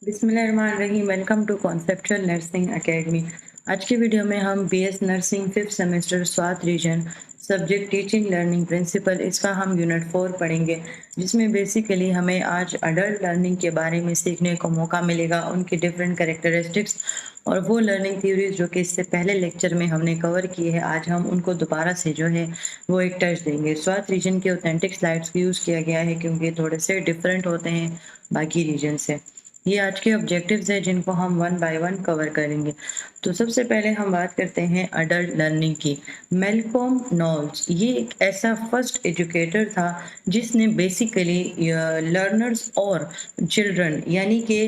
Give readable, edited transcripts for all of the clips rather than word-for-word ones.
बिस्मिल्लाहिर्रहमानिर्रहीम। Welcome to conceptual nursing academy. आज की वीडियो में हम BS nursing fifth semester Swat region subject teaching learning principle इसका हम यूनिट 4 पढ़ेंगे, जिसमें बेसिकली हमें आज अडल्ट लर्निंग के बारे में सीखने को मौका मिलेगा, उनकी डिफरेंट कैरेक्टरिस्टिक्स और वो लर्निंग थ्योरीज जो कि इससे पहले लेक्चर में हमने कवर की है। आज हम उनको दोबारा से जो है वो एक टच देंगे। स्वात रीजन के ऑथेंटिक स्लाइड्स यूज़ किया गया है क्योंकि थोड़े से डिफरेंट होते हैं बाकी रीजन से। ये आज के ऑब्जेक्टिव्स हैं जिनको हम वन बाय वन कवर करेंगे। तो सबसे पहले हम बात करते हैं अडल्ट लर्निंग की। मैल्कॉम नॉल्स ये एक ऐसा फर्स्ट एजुकेटर था जिसने बेसिकली लर्नर्स और चिल्ड्रन यानी कि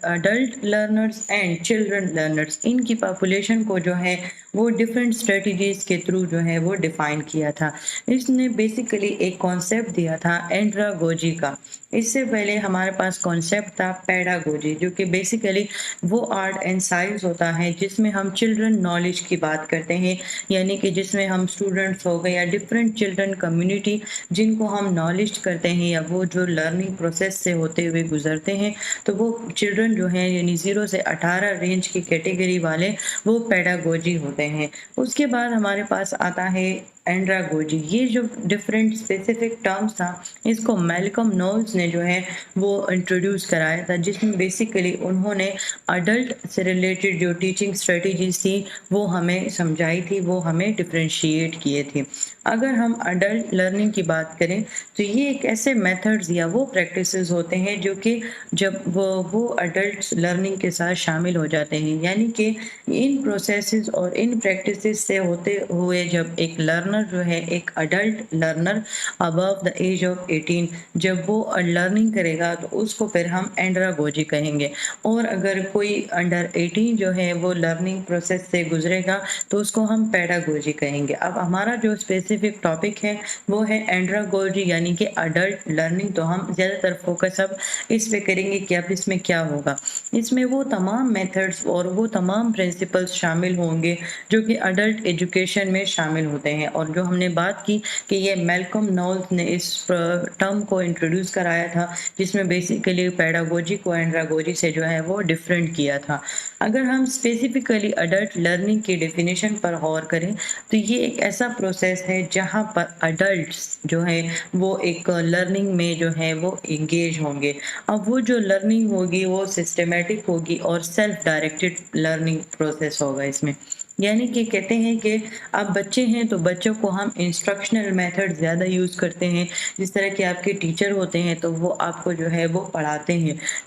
adult learners and children learners इनकी पॉपुलेशन को जो है वो डिफरेंट स्ट्रेटजीज के थ्रू जो है वो डिफाइन किया था। इसने बेसिकली एक कॉन्सेप्ट दिया था एंड्रागोजी का। इससे पहले हमारे पास कॉन्सेप्ट था पेडागोजी, जो कि बेसिकली वो आर्ट एंड साइंस होता है जिसमें हम चिल्ड्रन नॉलेज की बात करते हैं, यानी कि जिसमें हम स्टूडेंट्स हो गए या डिफरेंट चिल्ड्रन कम्युनिटी जिनको हम नॉलेज करते हैं या वो जो लर्निंग प्रोसेस से होते हुए गुजरते हैं, तो वो चिल्ड्रन जो हैं यानी 0 से 18 रेंज की कैटेगरी वाले वो पेडागोजी होते हैं। उसके बाद हमारे पास आता है एंड्रागोजी। ये जो डिफरेंट स्पेसिफिक टर्म्स था इसको मैल्कम नोल्स ने जो है वो इंट्रोड्यूस कराया था, जिसमें बेसिकली उन्होंने अडल्ट से रिलेटेड जो टीचिंग स्ट्रेटजीज थी वो हमें समझाई थी, वो हमें डिफरेंशिएट किए थे। अगर हम अडल्ट लर्निंग की बात करें तो ये एक ऐसे मेथड्स या वो प्रैक्टिसेस होते हैं जो कि जब वो अडल्ट लर्निंग के साथ शामिल हो जाते हैं, यानी कि इन प्रोसेसेस और इन प्रैक्टिसेस से होते हुए जब एक लर्नर जो है एक adult learner above the age of 18 जब वो लर्निंग करेगा तो उसको फिर हम एंड्रागोजी कहेंगे। और अगर कोई अंडर 18 जो है वो लर्निंग प्रोसेस से गुजरेगा तो उसको हम पेडागोजी कहेंगे। अब हमारा जो स्पेसिफिक टॉपिक है वो है एंड्रागोजी यानी कि अडल्ट लर्निंग। तो हम ज़्यादातर फोकस अब इस पे करेंगे कि अब इसमें क्या होगा। इसमें वो तमाम मेथड्स और वो तमाम प्रिंसिपल्स शामिल होंगे जो कि अडल्ट एजुकेशन में शामिल होते हैं, और जो हमने बात की कि ये मैल्कम नोल्स ने इस टर्म को इंट्रोड्यूस कराया था जिसमें बेसिकली पेडागोजी को एंड्रागोजी से जो है वो डिफरेंट किया था। अगर हम स्पेसिफिकली अडल्ट लर्निंग की डेफिनेशन पर गौर करें तो ये एक ऐसा प्रोसेस है जहाँ पर अडल्ट्स जो है वो एक लर्निंग में जो है वो इंगेज होंगे। अब वो जो लर्निंग होगी वो सिस्टमेटिक होगी और सेल्फ डायरेक्टेड लर्निंग प्रोसेस होगा इसमें। यानी कि कहते हैं कि अब बच्चे हैं तो बच्चों को हम इंस्ट्रक्शनल मेथड ज़्यादा यूज़ करते हैं। जिस तरह के आपके टीचर होते हैं तो वो आपको जो है वो पढ़ाते हैं,